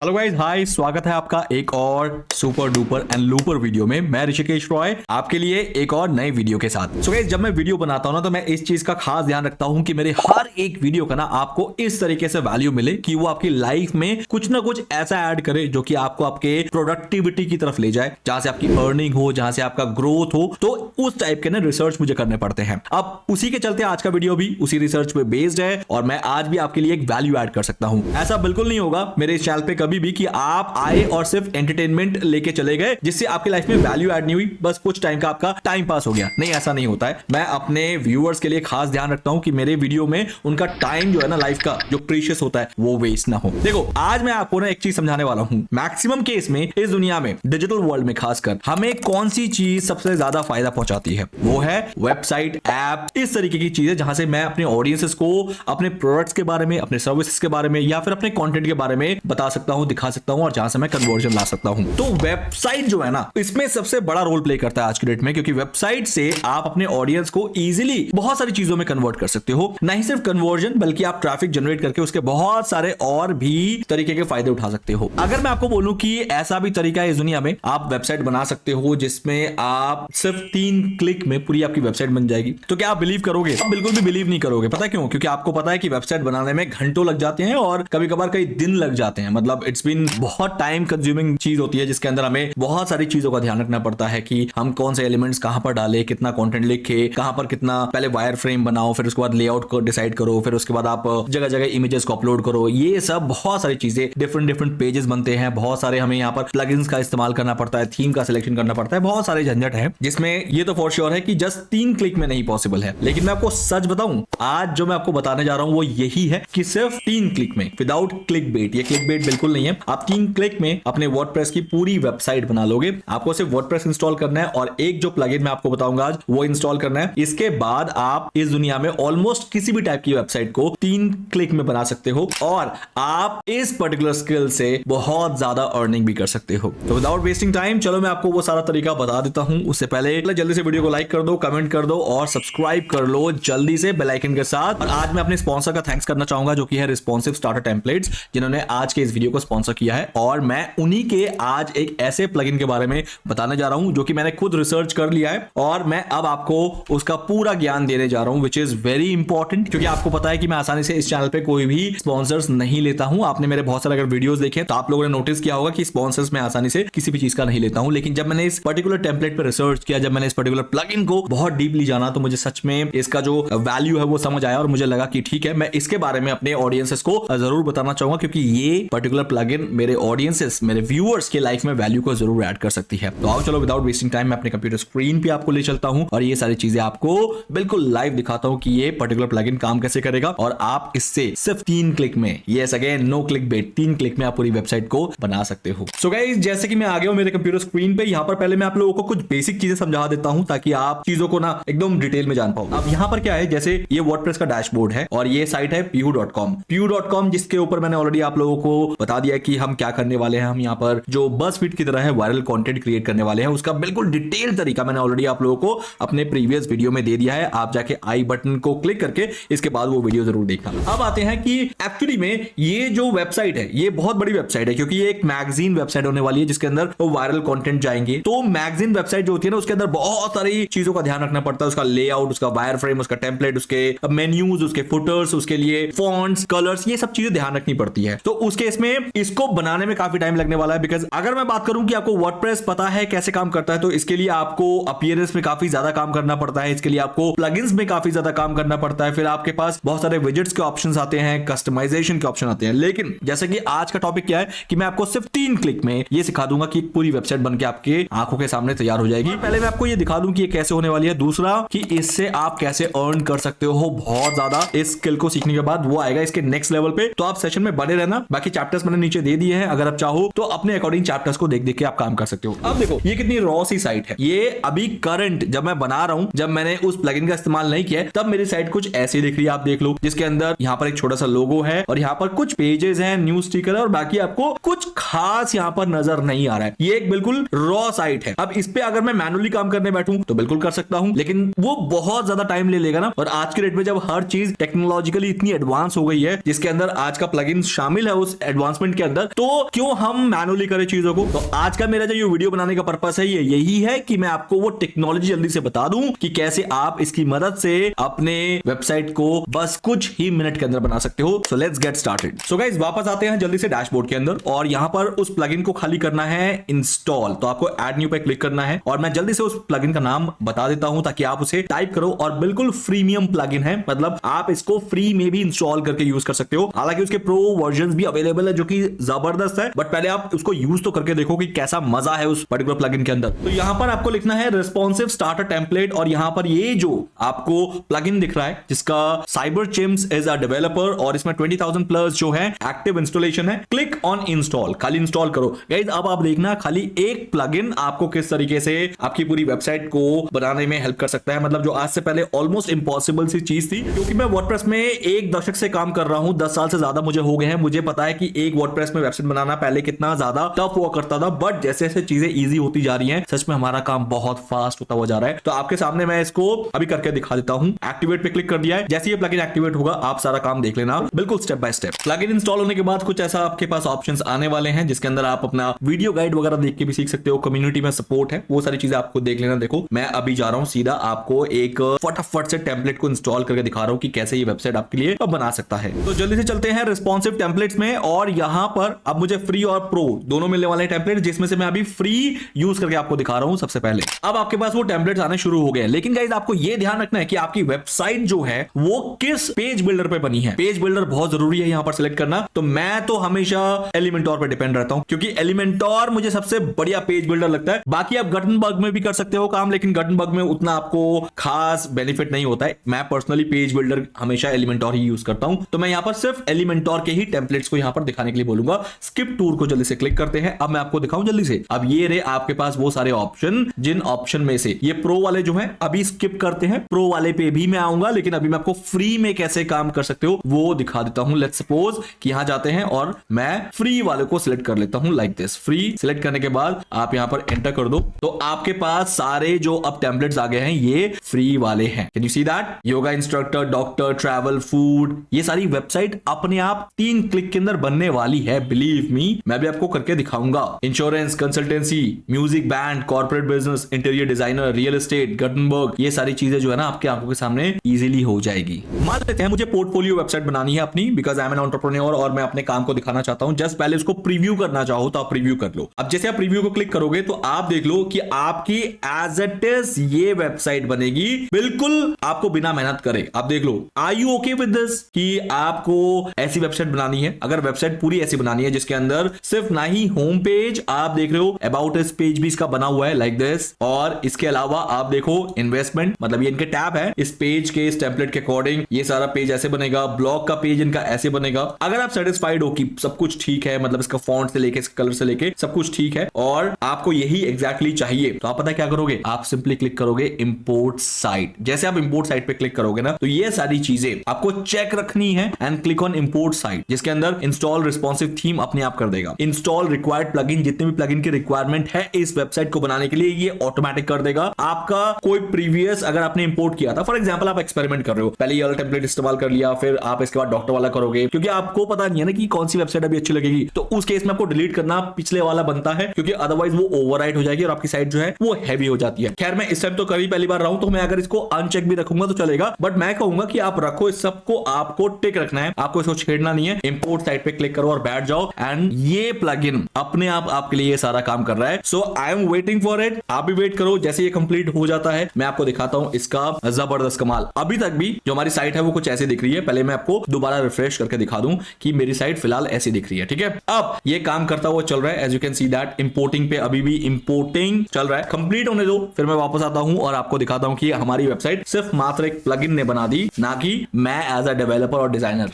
Hello guys, हाय। स्वागत है आपका एक और super duper and looper video में। मैं ऋषिकेश रॉय आपके लिए एक और नए वीडियो के साथ। सो गाइस, जब मैं वीडियो बनाता हूं ना तो मैं इस चीज का खास ध्यान रखता हूं कि मेरे हर एक वीडियो का ना आपको इस तरीके से वैल्यू मिले कि वो आपकी लाइफ में कुछ ना कुछ ऐसा ऐड करे जो कि आपको आपके प्रोडक्टिविटी की तरफ ले जाए, जहां से आपकी अर्निंग हो, जहां से आपका ग्रोथ हो। तो उस टाइप के ना रिसर्च मुझे करने पड़ते हैं। अब उसी के चलते आज का वीडियो भी उसी रिसर्च पे बेस्ड है और मैं आज भी आपके लिए एक वैल्यू ऐड कर सकता हूं। ऐसा बिल्कुल नहीं होगा मेरे इस चैनल पे कभी भी कि आप आए और सिर्फ एंटरटेनमेंट लेके चले गए जिससे आपकी लाइफ में वैल्यू ऐड नहीं हुई, बस कुछ टाइम का आपका टाइम पास हो गया। नहीं, ऐसा नहीं होता है। मैं अपने व्यूअर्स के लिए खास ध्यान रखता हूं कि मेरे वीडियो में उनका टाइम जो है ना, लाइफ का जो प्रीशियस होता है, वो वेस्ट ना हो। देखो, आज मैं आपको ना एक चीज समझाने वाला हूं। मैक्सिमम केस में इस दुनिया में, डिजिटल वर्ल्ड में खासकर, हमें कौन सी चीज सबसे ज्यादा फायदा पहुंचाती है? वो है वेबसाइट, ऐप, इस तरीके की चीजें जहां से मैं अपने ऑडियंसेस को अपने प्रोडक्ट्स के बारे में, अपने सर्विसेज के बारे में या फिर अपने कंटेंट के बारे में बता सकता हूं, दिखा सकता हूं और जहां से मैं कन्वर्जन ला सकता हूं। तो वेबसाइट जो है ना, इसमें सबसे बड़ा रोल प्ले करता है आज की डेट में, क्योंकि वेबसाइट से आप अपने ऑडियंस को इजीली बहुत सारी चीजों में कन्वर्ट कर सकते हो। नहीं सिर्फ कन्वर्जन, बल्कि आप ट्रैफिक जनरेट करके उसके बहुत सारे और भी तरीके के फायदे उठा सकते हो। अगर मैं आपको बोलूं कि ऐसा भी तरीका है इस दुनिया में, आप वेबसाइट बना सकते हो जिसमें आप सिर्फ 3 क्लिक में पूरी आपकी वेबसाइट बन जाएगी, तो क्या आप बिलीव करोगे? आप बिल्कुल भी बिलीव नहीं करोगे। पता है क्यों? क्योंकि आपको पता है कि वेबसाइट बनाने में घंटों लग जाते हैं और कभी कभार कई दिन लग जाते हैं। मतलब इट्स बीन बहुत टाइम कंज्यूमिंग चीज होती है जिसके अंदर हमें बहुत सारी चीजों का ध्यान रखना पड़ता है कि हम कौन से एलिमेंट्स कहां पर डालें, कितना कंटेंट लिखे, कहां पर कितना, पहले वायर फ्रेम बनाओ, फिर उसके बाद लेआउट को डिसाइड करो, फिर उसके बाद आप जगह जगह इमेजेस को अपलोड करो। ये सब बहुत सारी चीजें, डिफरेंट पेजेस बनते हैं, बहुत सारे हमें यहाँ पर प्लगइन्स का इस्तेमाल करना पड़ता है, थीम का सिलेक्शन करना पड़ता है, बहुत सारे झंझट है जिसमें ये तो फॉर श्योर है कि जस्ट 3 क्लिक में नहीं पॉसिबल है। लेकिन मैं आपको सच बताऊं, आज जो मैं आपको बताने जा रहा हूं वो यही है कि सिर्फ 3 क्लिक में, विदाउट क्लिक बेट, ये क्लिक बेट बिल्कुल नहीं है, आप 3 क्लिक में अपने वर्डप्रेस की पूरी वेबसाइट बना लोगे। आपको सिर्फ वर्डप्रेस इंस्टॉल करना है और एक जो प्लगइन मैं आपको बताऊंगा आज, वो इंस्टॉल करना है। इसके बाद आप इस दुनिया में ऑलमोस्ट किसी भी टाइप की वेबसाइट को 3 क्लिक में बना सकते हो और आप इस पर्टिकुलर स्किल से बहुत ज्यादा अर्निंग भी कर सकते हो। तो विदाउट वेस्टिंग टाइम, चलो मैं आपको वो सारा तरीका बता देता हूं। उससे पहले जल्दी से वीडियो को लाइक कर दो, कमेंट कर दो और सब्सक्राइब कर लो जल्दी से बेल आइकन के साथ। और आज मैं अपने स्पॉन्सर का थैंक्स करना चाहूंगा जो कि है रिस्पॉन्सिव स्टार्टर टेम्पलेट्स, जिन्होंने आज के इस वीडियो को स्पॉन्सर किया है। और मैं उन्हीं के आज एक ऐसे प्लगइन के बारे में बताने जा रहा हूं जो कि मैंने खुद रिसर्च कर लिया है और मैं अब आपको उसका पूरा ज्ञान देने जा रहा हूं, विच इज वेरी इंपॉर्टेंट। क्योंकि आपको पता है कि मैं आसानी से इस चैनल पे कोई भी स्पॉन्सर्स नहीं लेता हूं। आपने मेरे बहुत सारे अगर वीडियोस देखे तो आप लोगों ने नोटिस किया होगा कि स्पॉन्सर्स मैं आसानी से किसी भी चीज का नहीं लेता हूं। लेकिन जब मैंने इस पर्टिकुलर टेम्पलेट पर रिसर्च किया, जब मैंने इस पर्टिकुलर प्लगइन को बहुत डीपली जाना, तो मुझे सच में इसका जो वैल्यू है वो समझ आया और मुझे लगा कि ठीक है, मैं इसके बारे में अपने ऑडियंसेस को जरूर बताना चाहूंगा, क्योंकि ये पर्टिकुलर प्लगइन मेरे ऑडियंसेस, मेरे व्यूअर्स के लाइफ में वैल्यू को जरूर ऐड कर सकती है। तो आओ चलो, विदाउट वेस्टिंग टाइम, मैं अपने कंप्यूटर स्क्रीन पे आपको ले चलता हूं और ये सारी चीजें आपको बिल्कुल लाइव दिखाता हूं कि ये पर्टिकुलर प्लगइन काम कैसे करेगा और आप इससे सिर्फ 3 क्लिक में, yes again, no click bait, 3 click में आप पूरी वेबसाइट को बना सकते हो। सो गाइस, जैसे कि मैं आ गया हूं मेरे कंप्यूटर स्क्रीन पे, यहां पर पहले मैं आप लोगों को कुछ बेसिक चीजें समझा देता हूं ताकि आप चीजों को ना एकदम डिटेल में जान पाओ। अब यहां पर क्या है, जैसे ये वर्डप्रेस का डैशबोर्ड है और ये साइट है pew.com, जिसके ऊपर मैंने ऑलरेडी आप लोगों को बता दिया कि हम क्या करने वाले हैं। हम यहाँ पर जो बज़फीड की तरह है वायरल कंटेंट क्रिएट करने वाले हैं, उसका बिल्कुल डिटेल तरीका मैंने ऑलरेडी आप लोगों को अपने प्रीवियस वीडियो में दे दिया है। आप जाके आई बटन को क्लिक करके इसके बाद वो वीडियो जरूर देखना। अब आते हैं कि एक्चुअली में ये जो वेबसाइट है, ये बहुत बड़ी वेबसाइट है क्योंकि ये एक मैगजीन वेबसाइट होने वाली है जिसके अंदर वो वायरल कंटेंट जाएंगे। तो मैगजीन वेबसाइट जो होती है ना, उसके अंदर बहुत सारी चीजों का ध्यान रखना पड़ता है। उसका लेआउट, उसका वायर फ्रेम, उसका टेम्पलेट, उसके मेन्यूज, उसके फुटर्स, उसके लिए फॉन्ट्स, कलर्स, ये सब चीजें ध्यान रखनी पड़ती है। तो उसके इसमें इसको बनाने में काफी टाइम लगने वाला है। बिकॉज अगर मैं बात करूं कि आपको वर्डप्रेस पता है कैसे काम करता है, तो इसके लिए आपको अपीयरेंस में काफी ज्यादा काम करना पड़ता है, इसके लिए आपको प्लगइन्स में काफी ज्यादा काम करना पड़ता है, फिर आपके पास बहुत सारे विजेट्स के ऑप्शंस आते हैं, कस्टमाइजेशन के ऑप्शन आते हैं। लेकिन जैसे कि आज का टॉपिक क्या है कि मैं आपको सिर्फ 3 क्लिक में ये सिखा दूंगा कि पूरी वेबसाइट बनके आपके आंखों के सामने तैयार हो जाएगी। पहले मैं आपको ये दिखा दूं कि ये कैसे होने वाली है, दूसरा कि इससे आप कैसे अर्न कर सकते हो बहुत ज्यादा। इस स्किल को सीखने के बाद वो आएगा इसके नेक्स्ट लेवल पे। तो आप सेशन में बने रहना। बाकी चैप्टर्स मैंने नीचे दे दिए हैं, अगर आप चाहो तो अपने अकॉर्डिंग चैप्टर्स को देख देख के आप काम कर सकते हो। अब देखो ये कितनी रॉ सी साइट है। ये अभी करंट जब मैं बना रहा हूं, जब मैंने उस प्लगइन का इस्तेमाल नहीं किया तब मेरी साइट कुछ ऐसी दिख रही है, आप देख लो, जिसके अंदर यहाँ पर एक छोटा सा लोगो है और यहाँ पर कुछ पेजेस हैं, न्यूज स्टिकर है और बाकी आपको कुछ खास यहाँ पर नजर नहीं आ रहा है। ये एक बिल्कुल रॉ साइट है। अब इस पे अगर मैं मैनुअली काम करने बैठूं तो बिल्कुल कर सकता हूं, लेकिन वो बहुत ज्यादा टाइम ले लेगा ना। और आज के डेट में जब हर चीज टेक्नोलॉजिकली इतनी एडवांस हो गई है, जिसके अंदर आज का प्लगइन शामिल है उस एडवांसमेंट प्लेसमेंट के अंदर, तो क्यों हम मैनुअली करें चीजों को। तो आज का मेरा जो ये वीडियो बनाने का पर्पस है ये यही है कि मैं आपको वो टेक्नोलॉजी जल्दी से बता दूं कि कैसे आप इसकी मदद से अपने वेबसाइट को बस कुछ ही मिनट के अंदर बना सकते हो। So let's get started. So guys वापस आते हैं जल्दी से डैशबोर्ड के अंदर, और यहां पर उस प्लगइन को खाली करना है इंस्टॉल। तो आपको ऐड न्यू पे क्लिक करना है, और मैं जल्दी से उस प्लगइन का नाम बता देता हूं ताकि आप उसे टाइप करो। और बिल्कुल फ्रीमियम प्लगइन है, मतलब आप इसको फ्री में भी इंस्टॉल करके यूज कर सकते हो। हालांकि उसके प्रो वर्जन भी अवेलेबल है जो कि जबरदस्त है, बट पहले आप उसको यूज तो करके देखो कि कैसा मजा है उस पर्टिकुलर प्लगइन के अंदर। तो यहां पर आपको लिखना है रिस्पॉन्सिव स्टार्टर टेम्पलेट, और यहां पर ये जो आपको प्लगइन दिख रहा है जिसका CyberChimps इज अ डेवलपर, और इसमें 20,000 प्लस जो है एक्टिव इंस्टॉलेशन है। क्लिक ऑन इंस्टॉल, खाली इंस्टॉल करो गाइस। अब आप देखना खाली एक प्लगइन आपको किस तरीके से आपकी पूरी वेबसाइट को बनाने में हेल्प कर सकता है, मतलब जो आज से पहले ऑलमोस्ट इंपॉसिबल सी चीज थी। क्योंकि मैं वर्डप्रेस में 1 दशक से काम कर रहा हूं, 10 साल से ज्यादा मुझे हो गए हैं, मुझे पता है कि एक वर्डप्रेस में वेबसाइट बनाना पहले कितना ज्यादा टफ हुआ करता था, बट जैसे जैसे चीजें इजी होती जा रही हैं, सच में हमारा काम बहुत फास्ट होता हुआ जा रहा है। तो आपके सामने मैं इसको अभी करके दिखा देता हूं। एक्टिवेट पे क्लिक कर दिया है, जैसे ये प्लगइन एक्टिवेट होगा आप सारा काम देख लेना बिल्कुल step by step. Plugin install होने के बाद कुछ ऐसा आपके पास ऑप्शंस आने वाले हैं जिसके अंदर आप अपना वीडियो गाइड वगैरह देख के भी सीख सकते हो। कम्युनिटी में सपोर्ट है, वो सारी चीजें आपको देख लेना। देखो मैं अभी जा रहा हूं सीधा आपको एक फटाफट से टेम्पलेट को इंस्टॉल करके दिखा रहा हूं कि कैसे ये वेबसाइट आपके लिए बना सकता है। तो जल्दी से चलते हैं रिस्पॉन्सिव टेम्पलेट्स में, और यहां पर अब मुझे फ्री और प्रो दोनों मिलने वाले टेम्पलेट, जिसमें से मैं अभी फ्री यूज करके आपको दिखा रहा हूं। सबसे पहले अब आपके पास वो टेम्पलेट्स आने शुरू हो गए, लेकिन गाइस आपको ये ध्यान रखना है कि आपकी वेबसाइट जो है वो किस पेज बिल्डर पे बनी है। पेज बिल्डर बहुत जरूरी है यहां पर सिलेक्ट करना। तो मैं तो हमेशा एलिमेंटोर पे डिपेंड रहता हूं, क्योंकि एलिमेंटोर मुझे सबसे बढ़िया पेज बिल्डर लगता है। बाकी आप गटनबर्ग में भी कर सकते हो काम, लेकिन गटनबर्ग में उतना आपको खास बेनिफिट नहीं होता है। मैं पर्सनली पेज बिल्डर हमेशा एलिमेंटोर ही यूज करता हूं, तो मैं यहां पर सिर्फ एलिमेंटोर के ही टेम्पलेट्स को यहां पर दिखाने के लिए बोलूंगा। स्किप टूर को जल्दी से क्लिक करते हैं। अब मैं आपको दिखाऊं जल्दी से। अब ये रहे आपके पास वो सारे ऑप्शन, जिन ऑप्शन में से ये प्रो वाले जो हैं अभी स्किप करते हैं। प्रो वाले पे भी मैं आऊंगा, लेकिन अभी मैं आपको फ्री में कैसे काम कर सकते हो वो दिखा देता हूं। लेट्स सपोज कि यहां जाते हैं और मैं फ्री वाले को सिलेक्ट कर लेता हूं लाइक दिस। फ्री सिलेक्ट करने के बाद आप यहां पर एंटर कर दो, तो आपके पास सारे जो अब टेम्पलेट्स आ गए हैं ये फ्री वाले हैं। Can you see that? Yoga instructor, doctor, travel, food, ये सारी वेबसाइट अपने आप 3 क्लिक के अंदर बनने वाली है। बिलीव मी, मैं भी आपको करके दिखाऊंगा। Insurance, consultancy, music band, corporate business, interior designer, real estate, Gutenberg, ये सारी चीजें जो है ना आपके आंखों के सामने इजीली हो जाएगी। मान लेते हैं मुझे पोर्टफोलियो वेबसाइट बनानी है अपनी, because I am an entrepreneur और मैं अपने काम को दिखाना चाहता हूं। जस्ट पहले उसको प्रीव्यू करना चाहो तो आप प्रीव्यू कर लो। अब जैसे आप प्रीव्यू को क्लिक करोगे तो आप देख लो कि आपकी एज इट इज ये वेबसाइट बनेगी, बिल्कुल आपको बिना मेहनत करे। आप देख लो, are you okay with this कि आपको ऐसी वेबसाइट बनानी है? अगर वेबसाइट पूरी ऐसी बनानी है जिसके अंदर सिर्फ ना ही होम पेज, आप देख रहे हो अबाउट अस पेज भी इसका बना हुआ है लाइक दिस, और इसके अलावा आप देखो इन्वेस्टमेंट, मतलब ये इनके टैब है। इस पेज के इस टेम्पलेट के अकॉर्डिंग ये सारा पेज ऐसे बनेगा, ब्लॉग का पेज इनका ऐसे बनेगा। अगर आप सेटिस्फाइड हो कि सब कुछ ठीक है, मतलब इसका फॉन्ट से लेके इसका कलर से लेके सब कुछ ठीक है और आपको यही एग्जैक्टली चाहिए, तो आप पता क्या करोगे? आप सिंपली क्लिक करोगे इंपोर्ट साइट। जैसे आप इंपोर्ट साइट पे क्लिक करोगे ना, तो ये सारी चीजें आपको चेक रखनी है and click on import site, जिसके अंदर इंस्टॉल रिस्पॉन्सिव थीम अपने आप कर देगा। इंस्टॉल रिक्वायर्ड प्लगइन, जितने भी प्लगइन की रिक्वायरमेंट है इस वेबसाइट को बनाने के लिए, ये ऑटोमेटिक कर देगा। आपका कोई प्रीवियस अगर आपने इंपोर्ट किया था, फॉर एग्जांपल आप एक्सपेरिमेंट कर रहे हो, पहले ये वाला टेम्पलेट इस्तेमाल कर लिया, फिर आप इसके बाद डॉक्टर वाला करोगे, क्योंकि आपको पता नहीं है ना कि कौन सी वेबसाइट अभी अच्छी लगेगी, तो उस केस में आपको डिलीट करना पिछले वाला बनता है, क्योंकि अदरवाइज वो ओवरराइट हो जाएगी और आपकी साइट जो है वो हैवी हो जाती है। खैर मैं इस टाइम तो कभी पहली बार रहा हूं, तो मैं अगर इसको अनचेक भी रखूंगा तो चलेगा, बट मैं कहूंगा कि आप रखो, इस सबको आपको टिक रखना है, आपको इसको छेड़ना नहीं है। इंपोर्ट साइट पे क्लिक करो और बैठ जाओ, एंड ये प्लगइन अपने आप आपके लिए ये सारा काम कर रहा है। So I am waiting for it, आप भी वेट करो। जैसे ये कंप्लीट हो जाता है मैं आपको दिखाता हूं इसका जबरदस्त कमाल। अभी तक भी जो हमारी साइट है वो कुछ ऐसे दिख रही है, पहले मैं आपको दोबारा रिफ्रेश करके दिखा दूं कि मेरी साइट फिलहाल ऐसी दिख रही है। ठीक है, अब ये काम करता हुआ चल रहा है। As you can see that importing पे अभी भी इंपोर्टिंग चल रहा है। कंप्लीट होने दो, फिर मैं वापस आता हूं और आपको दिखाता हूं कि हमारी वेबसाइट सिर्फ मात्र एक प्लगइन ने बना दी, ना कि मैं एज अ डेवलपर और designer.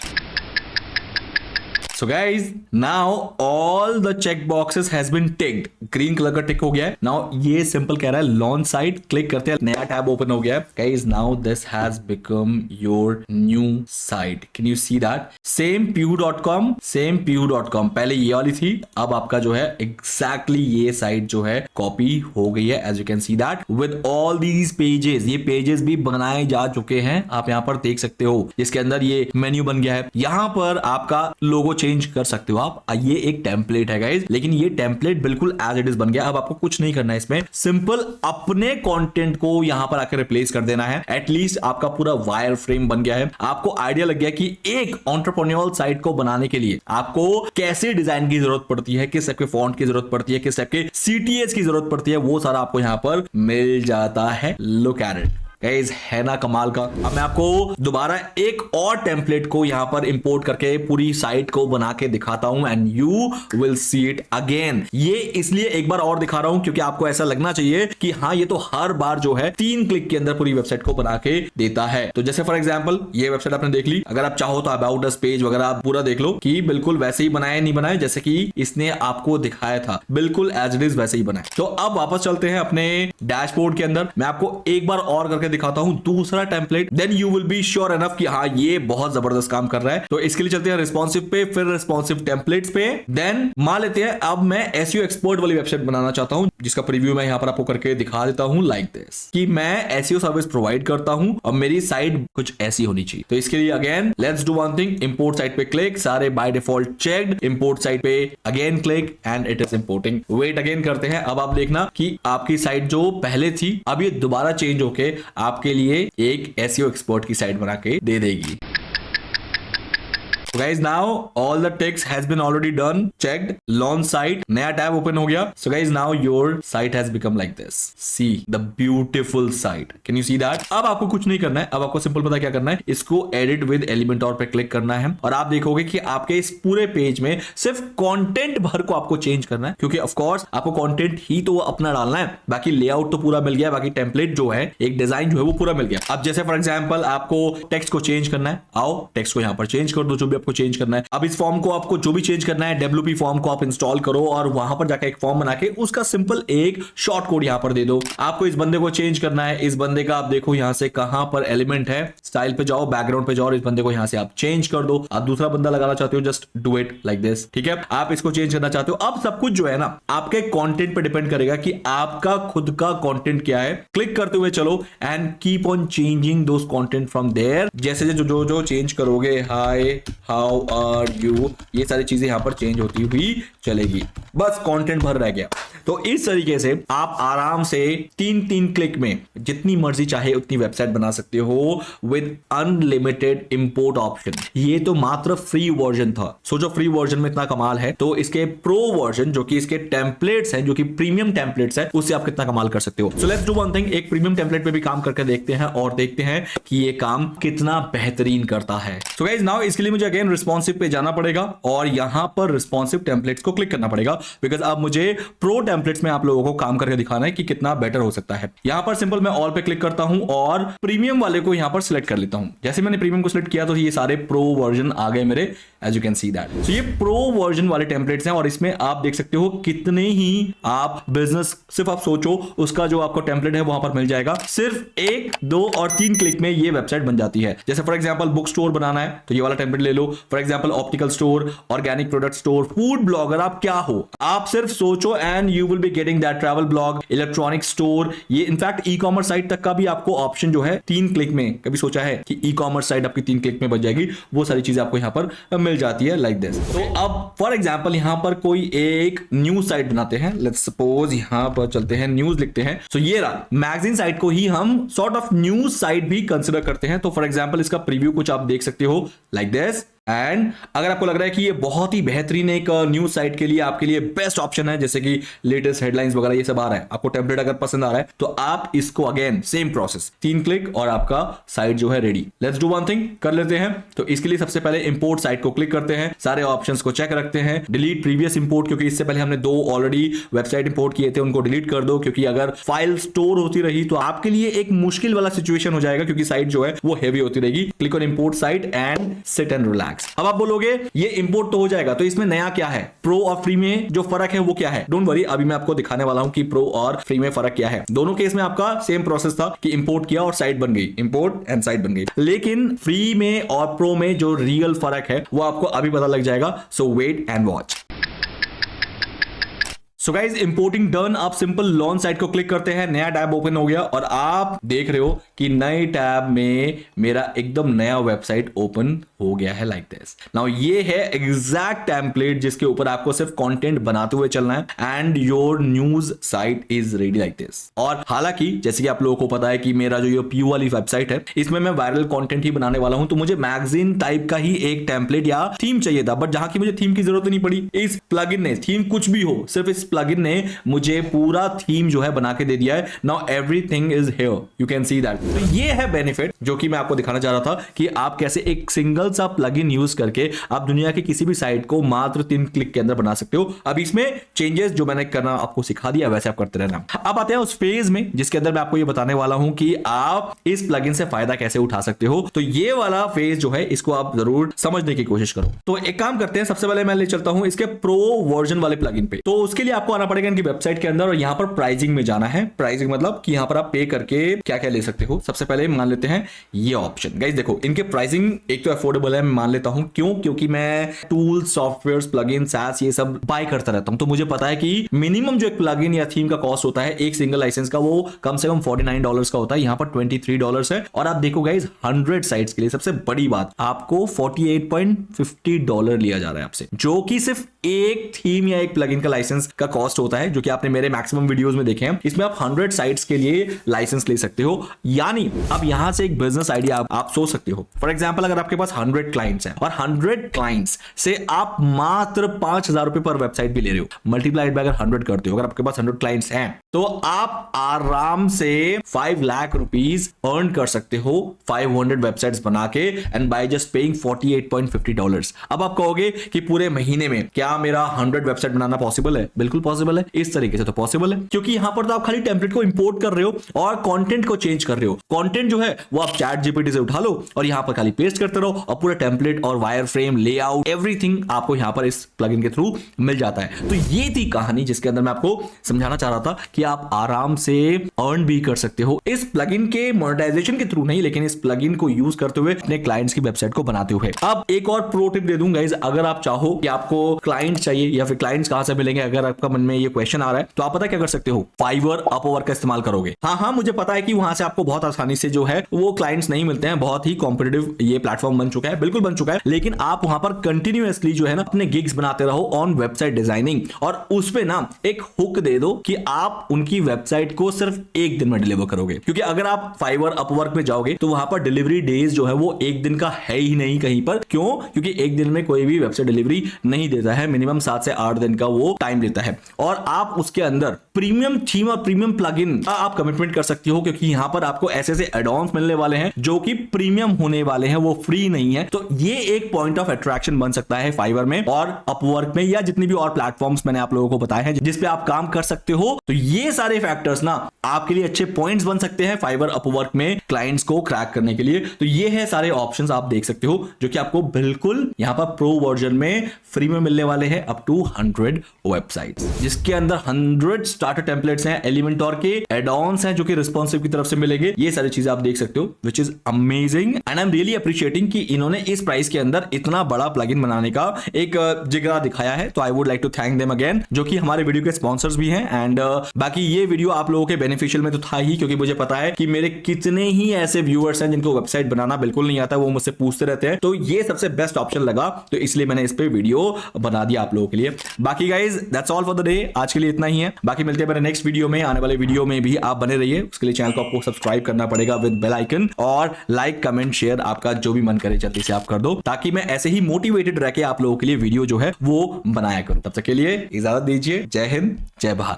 So guys, now all the check boxes has been ticked. Green colour का टिक हो गया है। Now ये सिंपल कह रहा है लॉन्च साइट, क्लिक करते हैं, नया टैब ओपन हो गया है। Guys, now this has become your new site. Can you see that? Same pew.com, same pew.com. पहले ये वाली थी, अब आपका जो है exactly ये साइट जो है कॉपी हो गई है। As you can see that with all these pages, ये पेजेस भी बनाए जा चुके हैं, आप यहाँ पर देख सकते हो, जिसके अंदर ये मेन्यू बन गया है। यहाँ पर आपका लोगो चेंज चेंज कर सकते हो आप। ये एक टेम्पलेट है गाइज, लेकिन ये टेम्पलेट बिल्कुल एज इट इज बन गया। अब आपको कुछ नहीं करना है इसमें, सिंपल अपने कंटेंट को यहां पर आकर रिप्लेस कर देना है। एटलीस्ट आपका पूरा वायर फ्रेम बन गया है। आपको आइडिया लग गया कि एक एंटरप्रेन्योरल साइट को बनाने के लिए आपको कैसे डिजाइन की जरूरत पड़ती है, किस टाइप के फॉन्ट की जरूरत पड़ती है, किस टाइप के सीटीएस की जरूरत पड़ती है, वो सारा आपको यहां पर मिल जाता है। लुक एट इट गाइस, है ना कमाल का। अब मैं आपको दोबारा एक और टेम्पलेट को यहां पर इंपोर्ट करके पूरी साइट को बना के दिखाता हूं and you will see it again. ये इसलिए एक बार और दिखा रहा हूं क्योंकि आपको ऐसा लगना चाहिए कि हाँ ये तो हर बार जो है 3 क्लिक के अंदर पूरी वेबसाइट को बना के देता है। तो जैसे फॉर एग्जांपल ये वेबसाइट आपने देख ली, अगर आप चाहो तो अबाउट अस पेज वगैरह आप पूरा देख लो कि बिल्कुल वैसे ही बनाया नहीं बनाया जैसे कि इसने आपको दिखाया था, बिल्कुल एज इट इज वैसे ही बनाया। तो अब वापस चलते हैं अपने डैशबोर्ड के अंदर। मैं आपको एक बार और करके दिखाता हूं दूसरा template, then you will be sure enough कि हाँ ये बहुत जबरदस्त काम कर रहा है। तो इसके लिए चलते हैं रिस्पॉन्सिव पे, फिर रिस्पॉन्सिव टेम्पलेट्स पे। देन मान लेते हैं अब मैं एसईओ एक्सपर्ट वाली वेबसाइट बनाना चाहता हूं, जिसका प्रीव्यू मैं यहां पर आपको करके दिखा देता हूं लाइक दिस, कि मैं एसईओ सर्विस प्रोवाइड करता हूं और मेरी साइट कुछ ऐसी होनी चाहिए। तो इसके लिए again let's do one thing, import site पे क्लिक, सारे by default checked, import site पे again click and it is importing. Wait again करते हैं। अब आप देखना कि आपकी साइट जो पहले थी अब ये दोबारा चेंज होके आपके लिए एक एसईओ एक्सपर्ट की साइट बना के दे देगी। So guys, now all the text has been already done, checked, launch site, नया टैब ओपन हो गया। So guys, now your site has become like this. See the beautiful site. Can you see that? अब आपको कुछ नहीं करना है, अब आपको सिंपल पता क्या करना है, इसको edit with Elementor पे क्लिक करना है और आप देखोगे कि आपके इस पूरे पेज में सिर्फ कंटेंट भर को आपको चेंज करना है, क्योंकि ऑफ कोर्स आपको कंटेंट ही तो अपना डालना है, बाकी लेआउट तो पूरा मिल गया, बाकी टेम्पलेट जो है, एक डिजाइन जो है वो पूरा मिल गया। अब जैसे फॉर एग्जांपल आपको टेक्स्ट को चेंज करना है, आओ टेक्स्ट को यहां पर चेंज कर दो, जो भी आपको चेंज करना है। अब इस फॉर्म को आपको जो भी चेंज करना है, WP फॉर्म को आप इंस्टॉल करो और वहां पर जाकर एक फॉर्म बना के उसका सिंपल एक शॉर्ट कोड यहां पर दे दो। आपको इस बंदे को चेंज करना है, इस बंदे का आप देखो यहां से कहां पर एलिमेंट है, स्टाइल पे जाओ, बैकग्राउंड पे जाओ और इस बंदे को यहां से आप चेंज कर दो। आप दूसरा बंदा लगाना चाहते हो, just do it like this, ठीक है। आप इसको चेंज करना चाहते हो। अब सब कुछ जो है ना आपके कंटेंट पे डिपेंड करेगा कि आपका खुद का कंटेंट क्या है। क्लिक करते हुए चलो and keep on changing those content from there. जैसे जो चेंज करोगे, हाय हाउ आर यू, ये सारी चीजें यहां पर चेंज होती हुई चलेगी। बस कंटेंट भर रह गया। तो इस तरीके से आप आराम से 3 क्लिक में जितनी मर्जी चाहे उतनी वेबसाइट बना सकते हो विद अनलिमिटेड इंपोर्ट ऑप्शन। ये तो मात्र फ्री वर्जन था। सोचो फ्री वर्जन में इतना कमाल है, तो इसके प्रो वर्जन जो कि इसके टेम्पलेट्स हैं, जो कि प्रीमियम टेम्पलेट्स हैं, उससे आप कितना कमाल कर सकते हो। So let's do one thing, एक प्रीमियम टेम्पलेट पे भी काम करके देखते हैं और देखते हैं कि ये काम कितना बेहतरीन करता है। सो गाइस, नाउ इसके लिए मुझे अगेन रिस्पॉन्सिव पे जाना पड़ेगा और यहां पर रिस्पॉन्सिव टेम्पलेट्स को क्लिक करना पड़ेगा, बिकॉज अब मुझे प्रो टेम्पलेट्स में आप लोगों को काम करके दिखाना है कि कितना बेटर हो सकता है। यहां पर सिंपल मैं ऑल पे क्लिक करता हूं और प्रीमियम वाले को यहां पर सिलेक्ट कर लेता हूं। जैसे मैंने प्रीमियम को सिलेक्ट किया तो ये सारे प्रो वर्जन आ गए मेरे, as you can see that. So ये प्रो वर्जन वाले टेम्पलेट्स हैं और इसमें आप देख सकते हो कितने ही आप बिजनेस, सिर्फ आप सोचो उसका जो आपको टेम्पलेट है वहां पर मिल जाएगा। सिर्फ 1, 2 और 3 क्लिक में ये वेबसाइट बन जाती है। जैसे फॉर एग्जांपल बुक स्टोर बनाना है तो ये वाला टेम्पलेट ले लो। For example optical store, organic product store, food blogger, आप क्या हो, आप सिर्फ सोचो and you will be getting that. Travel blog, electronic store, ये इनफैक्ट ई कॉमर्स साइट तक का भी आपको ऑप्शन जो है 3 क्लिक में, कभी सोचा है कि ई कॉमर्स साइट आपकी 3 क्लिक में बन जाएगी, वो सारी चीजें आपको यहां पर मिल जाती है लाइक दिस। तो अब फॉर एग्जांपल यहां पर कोई एक न्यूज साइट बनाते हैं, लेट्स सपोज यहां पर चलते हैं, न्यूज लिखते हैं। सो ये रहा मैगजीन साइट को ही हम सॉर्ट ऑफ न्यूज साइट भी कंसिडर करते हैं। तो फॉर एग्जांपल इसका प्रीव्यू कुछ आप देख सकते हो लाइक दिस। एंड अगर आपको लग रहा है कि ये बहुत ही बेहतरीन एक न्यूज साइट के लिए आपके लिए बेस्ट ऑप्शन है, जैसे कि लेटेस्ट हेडलाइंस वगैरह ये सब आ रहा है, आपको टेम्पलेट अगर पसंद आ रहा है तो आप इसको अगेन सेम प्रोसेस 3 क्लिक और आपका साइट जो है ready. Let's do one thing, कर लेते हैं। तो इसके लिए सबसे पहले इंपोर्ट साइट को क्लिक करते हैं, सारे ऑप्शंस को चेक रखते हैं, डिलीट प्रीवियस इंपोर्ट, क्योंकि इससे पहले हमने 2 ऑलरेडी वेबसाइट इंपोर्ट किए थे, उनको डिलीट कर दो, क्योंकि अगर फाइल स्टोर होती रही तो आपके लिए एक मुश्किल वाला सिचुएशन हो जाएगा, क्योंकि साइट जो है वो हेवी होती रहेगी। Click on import site and sit and relax. अब आप बोलोगे ये इंपोर्ट तो हो जाएगा, तो इसमें नया क्या है, प्रो और फ्री में जो फर्क है वो क्या है? डोंट वरी, अभी मैं आपको दिखाने वाला हूं कि प्रो और फ्री में फर्क क्या है। दोनों केस में आपका सेम प्रोसेस था कि इंपोर्ट किया और साइट बन गई, इंपोर्ट एंड साइट बन गई। लेकिन फ्री में और प्रो में जो रियल फर्क है वो आपको अभी पता लग जाएगा। So wait and watch. So guys importing done, आप सिंपल लॉन्च साइट को क्लिक करते हैं, नया टैब ओपन हो गया और आप देख रहे हो कि नए टैब में मेरा एकदम नया वेबसाइट ओपन हो गया है लाइक दिस। नाउ ये है एग्जैक्ट टेम्पलेट जिसके ऊपर आपको सिर्फ कंटेंट बनाते हुए चलना है and your news site is ready like this. और हालांकि जैसे कि आप लोगों को पता है कि मेरा जो ये पीयू वाली वेबसाइट है इसमें मैं वायरल कंटेंट ही बनाने वाला हूं, तो मुझे मैगजीन टाइप का ही एक टेम्पलेट या थीम चाहिए था, बट जहां की मुझे थीम की जरूरत नहीं पड़ी, इस प्लगइन ने, थीम कुछ भी हो, सिर्फ इस प्लगइन ने मुझे पूरा थीम जो है बना के दे दिया है। Now everything is here, you can see that. तो ये है बेनिफिट जो कि मैं आपको दिखाना चाह रहा था कि आप कैसे एक सिंगल सा प्लगइन यूज करके आप दुनिया की किसी भी साइट को मात्र 3 क्लिक के अंदर बना सकते हो। अब इसमें चेंजेस जो मैंने करना आपको सिखा दिया वैसे आप करते रहना। अब आते हैं उस फेज में जिसके अंदर मैं आपको ये बताने वाला हूं कि आप इस प्लगइन से फायदा कैसे उठा सकते हो। तो ये वाला फेज जो है इसको आप जरूर समझने की कोशिश करो। तो एक काम करते हैं, सबसे पहले मैं ले चलता हूं इसके प्रो वर्जन वाले प्लगइन पे। तो उसके लिए आपको आना पड़ेगा इनकी वेबसाइट के अंदर और यहां पर प्राइसिंग में जाना है। प्राइसिंग मतलब कि यहां पर आप पे करके क्या क्या ले सकते हो। सबसे पहले मान लेते हैं ये ऑप्शन। गाइस देखो इनके प्राइसिंग एक तो अफोर्डेबल है, मैं मान लेता हूं। क्यों? क्योंकि मैं टूल, सॉफ्टवेयर, प्लगइन, सैस ये सब बाय करता रहता हूं, तो मुझे पता है कि मिनिमम जो एक प्लगइन या थीम का कॉस्ट होता है एक सिंगल लाइसेंस का, वो कम से कम $49 का होता है। यहां पर $23 है। और आप देखो गाइस 100 साइट्स के लिए सबसे बड़ी बात, आपको $48.50 लिया जा रहा है आपसे, जो कि सिर्फ एक थीम या एक प्लगइन का लाइसेंस का कॉस्ट होता है, जो कि आपने मेरे मैक्सिमम वीडियोस में देखे हैं। इसमें आप 100 साइट्स के लिए लाइसेंस ले सकते हो। यानी अब यहां से एक बिजनेस आइडिया आप सोच सकते हो। फॉर एग्जांपल अगर आपके पास 100 क्लाइंट्स हैं और 100 क्लाइंट्स से आप मात्र ₹5000 पर वेबसाइट भी ले रहे हो, मल्टीप्लाइड बाय अगर 100 करते हो, अगर आपके पास 100 क्लाइंट्स हैं तो आप आराम से 5 लाख रुपीस अर्न कर सकते हो 500 वेबसाइट्स बना के एंड बाय जस्ट पेइंग $48.50। अब आप कहोगे कि पूरे महीने में क्या मेरा 100 वेबसाइट बनाना पॉसिबल है? बिल्कुल पॉसिबल है। इस तरीके से तो पॉसिबल है, क्योंकि यहां पर तो आप खाली टेम्पलेट को इंपोर्ट कर रहे हो और कंटेंट को चेंज कर रहे हो। कंटेंट जो है वो आप चैट जीपीटी से उठा लो और यहां पर खाली पेस्ट करते रहो और पूरा टेम्पलेट और वायर फ्रेम, लेआउट, एवरीथिंग आपको यहां पर इस प्लगइन के थ्रू मिल जाता है। तो ये थी कहानी जिसके अंदर मैं आपको समझाना चाह रहा था कि आप आराम से अर्न भी कर सकते हो इस प्लगइन के मोनेटाइजेशन के थ्रू नहीं, लेकिन इस प्लगइन को यूज करते हुए अपने क्लाइंट्स की वेबसाइट को बनाते हुए। अब एक और प्रो टिप दे दूं गाइस, अगर आप चाहो कि आपको क्लाइंट चाहिए या फिर क्लाइंट्स कहां से मिलेंगे, अगर आपका मन में ये क्वेश्चन आ रहा है, तो आप पता क्या कर सकते हो, फाइवर, अपवर्क का इस्तेमाल करोगे। हाँ, मुझे पता है कि वहां से आपको बहुत आसानी से जो है वो क्लाइंट्स नहीं मिलते हैं, बहुत ही कॉम्पिटिटिव ये प्लेटफॉर्म बन चुका है, बिल्कुल बन चुका है। लेकिन आप वहां पर कंटिन्यूअसली जो है ना अपने गिग्स बनाते रहो ऑन वेबसाइट डिजाइनिंग, और उस पे ना एक हुक दे दो कि आप उनकी वेबसाइट को सिर्फ एक दिन में डिलीवर करोगे। क्योंकि अगर आप फाइवर, अपवर्क में जाओगे तो वहां पर डिलीवरी डेज जो है वो एक दिन का है ही नहीं कहीं पर। क्यों? क्योंकि एक दिन में कोई भी वेबसाइट डिलीवरी नहीं देता है, मिनिमम 7 से 8 दिन का वो टाइम लेता है। और आप उसके अंदर प्रीमियम थीम और प्रीमियम प्लगइन आप कमिटमेंट कर सकती हो, क्योंकि यहां पर आपको ऐसे ऐसे एड-ऑन्स मिलने वाले हैं जो कि प्रीमियम होने वाले हैं, वो फ्री नहीं है। तो ये एक पॉइंट ऑफ अट्रैक्शन बन सकता है फाइवर में और अपवर्क में, या जितनी भी और प्लेटफॉर्म्स मैंने आप लोगों को बताए हैं जिस पे आप काम कर सकते हो। तो ये सारे फैक्टर्स ना आपके लिए अच्छे पॉइंट्स बन सकते हैं फाइवर, अपवर्क में क्लाइंट्स को क्रैक करने के लिए। तो ये है सारे ऑप्शंस आप देख सकते हो जो कि आपको बिल्कुल यहां पर प्रो वर्जन में फ्री में मिलने वाले हैं अप टू 100 वेबसाइट्स, जिसके अंदर 100 स्टार्टर टेम्पलेट्स हैं, एलिमेंटोर के एड-ऑन्स हैं जो कि रिस्पॉन्सिव की तरफ से मिलेंगे। ये सारी चीजें आप देख सकते हो, which is amazing and I am really appreciating कि इन्होंने इस प्राइस के अंदर इतना बड़ा प्लगइन बनाने का एक जिगरा दिखाया है। तो I would like to thank them again, जो कि हमारे वीडियो के स्पॉन्सर्स भी हैं। एंड बाकी ये वीडियो आप लोगों के बेनिफिशियल में तो था ही, क्योंकि मुझे पता है कि मेरे कितने ही ऐसे व्यूअर्स हैं जिनको वेबसाइट बनाना बिल्कुल नहीं आता, वो मुझसे पूछते रहते हैं। तो ये सबसे बेस्ट ऑप्शन लगा, तो इसलिए मैंने इस पे वीडियो बना दिया आप लोगों के लिए। बाकी guys that's all for the day, आज के लिए इतना ही है। बाकी मिलते हैं मेरे नेक्स्ट वीडियो में। आने वाले वीडियो में भी आप बने रहिए, उसके लिए चैनल को आपको सब्सक्राइब करना पड़ेगा विद बेल आइकन, और लाइक, कमेंट, शेयर आपका जो भी मन करे जल्दी से आप कर दो, ताकि मैं ऐसे ही मोटिवेटेड रह के आप लोगों के लिए वीडियो जो है वो बनाया करूं। तब तक के लिए इजाजत दीजिए। जय हिंद, जय भारत।